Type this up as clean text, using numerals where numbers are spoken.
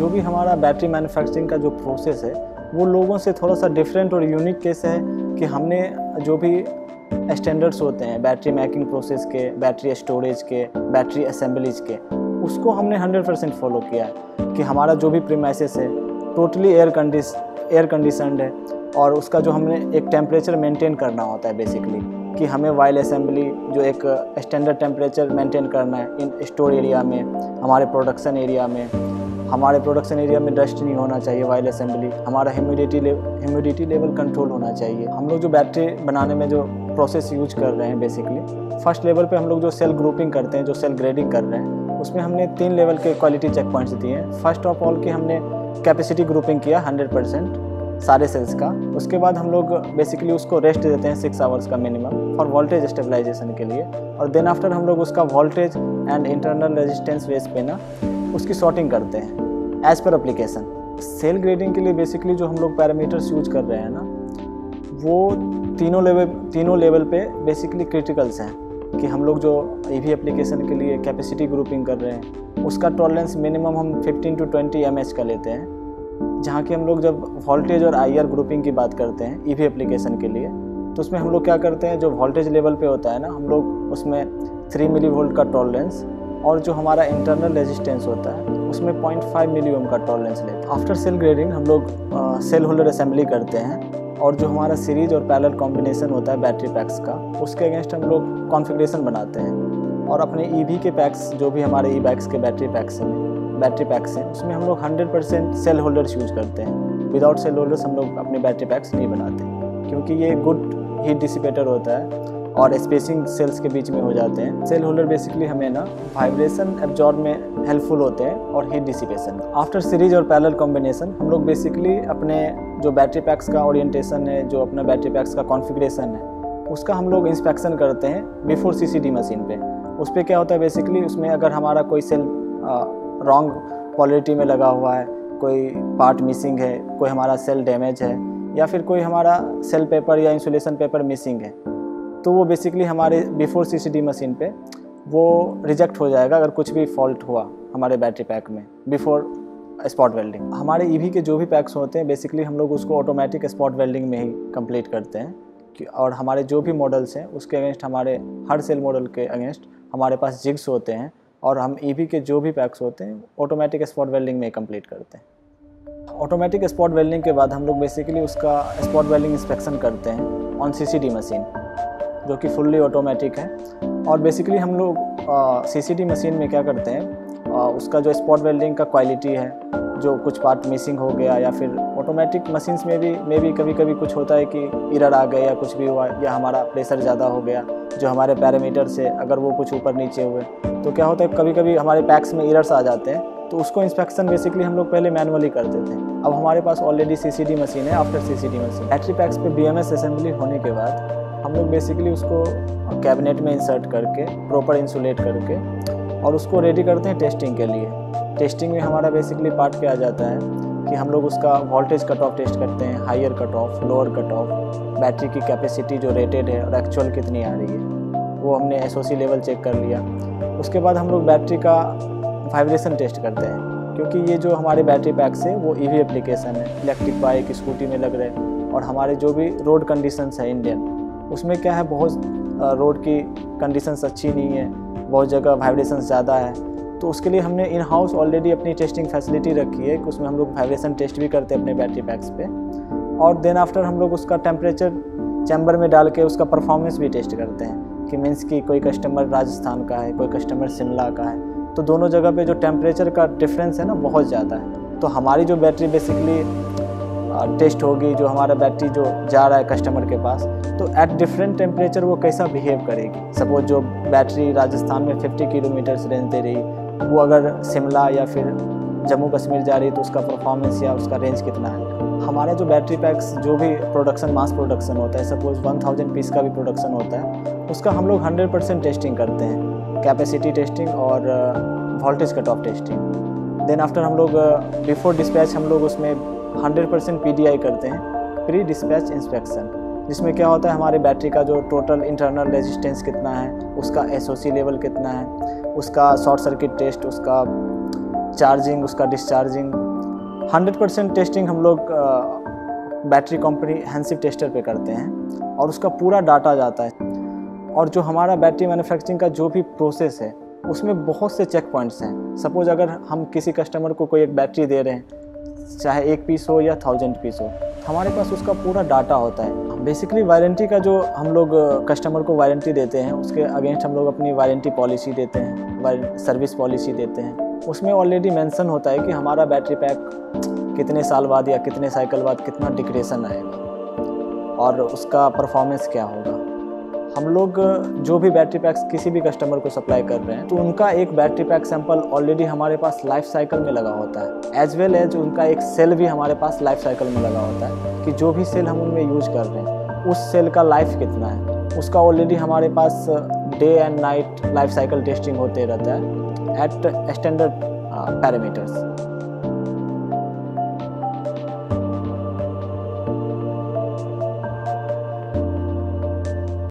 जो भी हमारा बैटरी मैन्युफैक्चरिंग का जो प्रोसेस है वो लोगों से थोड़ा सा डिफरेंट और यूनिक कैसे है कि हमने जो भी स्टैंडर्ड्स होते हैं बैटरी मेकिंग प्रोसेस के, बैटरी स्टोरेज के, बैटरी असेंबलीज के, उसको हमने 100% फॉलो किया है कि हमारा जो भी प्रीमाइसेस है टोटली एयर कंडीशनड है और उसका जो हमने एक टेम्परेचर मेंटेन करना होता है बेसिकली कि हमें वाइल असेंबली जो एक स्टैंडर्ड टेम्परेचर मेंटेन करना है इन स्टोर एरिया में, हमारे प्रोडक्शन एरिया में डस्ट नहीं होना चाहिए वाइल असेंबली, हमारा ह्यूमिडिटी लेवल कंट्रोल होना चाहिए। हम लोग जो बैटरी बनाने में जो प्रोसेस यूज कर रहे हैं बेसिकली फर्स्ट लेवल पे हम लोग जो सेल ग्रुपिंग करते हैं, जो सेल ग्रेडिंग कर रहे हैं, उसमें हमने 3 लेवल के क्वालिटी चेक पॉइंट्स दिए हैं। फर्स्ट ऑफ ऑल कि हमने कैपेसिटी ग्रुपिंग किया 100% सारे सेल्स का। उसके बाद हम लोग बेसिकली उसको रेस्ट देते हैं 6 आवर्स का मिनिमम फॉर वोल्टेज स्टेबलाइजेशन के लिए, और देन आफ्टर हम लोग उसका voltage and internal resistance base पे ना उसकी सॉर्टिंग करते हैं as per application. Cell grading के लिए बेसिकली जो हम लोग पैरामीटर्स यूज कर रहे हैं ना वो तीनों लेवल पे बेसिकली क्रिटिकल्स हैं कि हम लोग जो ईवी एप्लीकेशन के लिए कैपेसिटी ग्रुपिंग कर रहे हैं उसका टॉलरेंस मिनिमम हम 15 to 20 mAh का लेते हैं, जहाँ की हम लोग जब वोल्टेज और IR ग्रुपिंग की बात करते हैं ईवी एप्लीकेशन के लिए तो उसमें हम लोग क्या करते हैं, जो वोल्टेज लेवल पे होता है ना हम लोग उसमें 3 मिलीवोल्ट का टॉलरेंस और जो हमारा इंटरनल रेजिस्टेंस होता है उसमें 0.5 मिली ओम का टॉलरेंस लेते हैं। आफ्टर सेल ग्रेडिंग हम लोग सेल होल्डर असेंबली करते हैं और जो हमारा सीरीज और पैरेलल कॉम्बिनेशन होता है बैटरी पैक्स का उसके अगेंस्ट हम लोग कॉन्फ़िगरेशन बनाते हैं और अपने ईवी के पैक्स जो भी हमारे ई बाइक्स के बैटरी पैक्स हैं उसमें हम लोग 100% सेल होल्डर्स यूज करते हैं। विदाउट सेल होल्डर्स हम लोग अपने बैटरी पैक्स नहीं बनाते क्योंकि ये गुड हीट डिसिपेटर होता है और स्पेसिंग सेल्स के बीच में हो जाते हैं। सेल होल्डर बेसिकली हमें ना वाइब्रेशन एब्जॉर्ब में हेल्पफुल होते हैं और हीट डिसिपेशन। आफ्टर सीरीज और पैरेलल कॉम्बिनेशन हम लोग बेसिकली अपने जो बैटरी पैक्स का ओरिएंटेशन है, जो अपना बैटरी पैक्स का कॉन्फ़िगरेशन है उसका हम लोग इंस्पेक्शन करते हैं बिफोर CCD मशीन पे। उस पर क्या होता है बेसिकली उसमें अगर हमारा कोई सेल रॉन्ग पोलैरिटी में लगा हुआ है, कोई पार्ट मिसिंग है, कोई हमारा सेल डैमेज है या फिर कोई हमारा सेल पेपर या इंसुलेशन पेपर मिसिंग है तो वो बेसिकली हमारे बिफोर CCD मशीन पे वो रिजेक्ट हो जाएगा अगर कुछ भी फॉल्ट हुआ हमारे बैटरी पैक में बिफोर स्पॉट वेल्डिंग। हमारे ईवी के जो भी पैक्स होते हैं बेसिकली हम लोग उसको ऑटोमेटिक स्पॉट वेल्डिंग में ही कंप्लीट करते हैं और हमारे जो भी मॉडल्स हैं उसके अगेंस्ट हमारे हर सेल मॉडल के अगेंस्ट हमारे पास जिग्स होते हैं और हम ईवी के जो भी पैक्स होते हैं ऑटोमेटिक स्पॉट वेल्डिंग में ही कंप्लीट करते हैं। ऑटोमेटिक स्पॉट वेल्डिंग के बाद हम लोग बेसिकली उसका स्पॉट वेल्डिंग इंस्पेक्शन करते हैं ऑन CCD मशीन जो कि फुल्ली ऑटोमेटिक है। और बेसिकली हम लोग CCD मशीन में क्या करते हैं उसका जो स्पॉट वेल्डिंग का क्वालिटी है, जो कुछ पार्ट मिसिंग हो गया या फिर ऑटोमेटिक मशीन्स में भी कभी कभी कुछ होता है कि एरर आ गया या कुछ भी हुआ या हमारा प्रेशर ज़्यादा हो गया, जो हमारे पैरामीटर से अगर वो कुछ ऊपर नीचे हुए तो क्या होता है कभी कभी हमारे पैक्स में एरर्स आ जाते हैं तो उसको इंस्पेक्शन बेसिकली हम लोग पहले मैनुअली करते थे। अब हमारे पास ऑलरेडी CCD मशीन है। After CCD machine battery PACS पे BMS असेंबली होने के बाद हम लोग बेसिकली उसको कैबिनेट में इंसर्ट करके प्रॉपर इंसुलेट करके और उसको रेडी करते हैं टेस्टिंग के लिए। टेस्टिंग में हमारा बेसिकली पार्ट क्या आ जाता है कि हम लोग उसका वोल्टेज कट ऑफ टेस्ट करते हैं, higher cut off, lower cut off, battery की कैपेसिटी जो रेटेड है और एक्चुअल कितनी आ रही है वो हमने SOC लेवल चेक कर लिया। उसके बाद हम लोग बैटरी का वाइब्रेशन टेस्ट करते हैं क्योंकि ये जो हमारे बैटरी पैक्स है वो EV एप्लीकेशन है, इलेक्ट्रिक बाइक स्कूटी में लग रहे हैं और हमारे जो भी रोड कंडीशंस है इंडियन उसमें क्या है बहुत रोड की कंडीशंस अच्छी नहीं है, बहुत जगह वाइब्रेशन ज़्यादा है तो उसके लिए हमने इन हाउस ऑलरेडी अपनी टेस्टिंग फैसिलिटी रखी है कि उसमें हम लोग वाइब्रेशन टेस्ट भी करते हैं अपने बैटरी पैक्स पे और देन आफ्टर हम लोग उसका टेम्परेचर चैम्बर में डाल के उसका परफॉर्मेंस भी टेस्ट करते हैं कि मीन्स कि कोई कस्टमर राजस्थान का है, कोई कस्टमर शिमला का है तो दोनों जगह पे जो टेम्परेचर का डिफरेंस है ना बहुत ज़्यादा है। तो हमारी जो बैटरी बेसिकली टेस्ट होगी, जो हमारा बैटरी जो जा रहा है कस्टमर के पास तो एट डिफरेंट टेम्परेचर वो कैसा बिहेव करेगी। सपोज जो बैटरी राजस्थान में 50 किलोमीटर रेंज दे रही वो अगर शिमला या फिर जम्मू कश्मीर जा रही तो उसका परफॉर्मेंस या उसका रेंज कितना है। हमारा जो बैटरी पैक्स जो भी प्रोडक्शन मास प्रोडक्शन होता है, सपोज 1000 पीस का भी प्रोडक्शन होता है उसका हम लोग 100% टेस्टिंग करते हैं, कैपेसिटी टेस्टिंग और voltage cut off testing. Then after हम लोग बिफोर डिस्पैच हम लोग उसमें 100% PDI करते हैं, प्री डिस्पैच इंस्पेक्शन, जिसमें क्या होता है हमारे बैटरी का जो टोटल इंटरनल रेजिस्टेंस कितना है, उसका SOC लेवल कितना है, उसका शॉर्ट सर्किट टेस्ट, उसका चार्जिंग, उसका डिस्चार्जिंग 100% टेस्टिंग हम लोग बैटरी कॉम्प्रिहेंसिव टेस्टर पे करते हैं और उसका पूरा डाटा जाता है। और जो हमारा बैटरी मैन्युफैक्चरिंग का जो भी प्रोसेस है उसमें बहुत से चेक पॉइंट्स हैं। सपोज अगर हम किसी कस्टमर को कोई एक बैटरी दे रहे हैं, चाहे 1 पीस हो या 1000 पीस हो, हमारे पास उसका पूरा डाटा होता है। बेसिकली वारंटी का जो हम लोग कस्टमर को वारंटी देते हैं उसके अगेंस्ट हम लोग अपनी वारंटी पॉलिसी देते हैं, सर्विस पॉलिसी देते हैं। उसमें ऑलरेडी मेंशन होता है कि हमारा बैटरी पैक कितने साल बाद या कितने साइकिल बाद कितना डिग्रेडेशन आएगा और उसका परफॉर्मेंस क्या होगा। हम लोग जो भी बैटरी पैक्स किसी भी कस्टमर को सप्लाई कर रहे हैं तो उनका एक बैटरी पैक सैंपल ऑलरेडी हमारे पास लाइफ साइकिल में लगा होता है, एज वेल एज उनका एक सेल भी हमारे पास लाइफ साइकिल में लगा होता है कि जो भी सेल हम उनमें यूज कर रहे हैं उस सेल का लाइफ कितना है, उसका ऑलरेडी हमारे पास day and night life cycle testing होते रहता है एट स्टैंडर्ड पैरामीटर्स।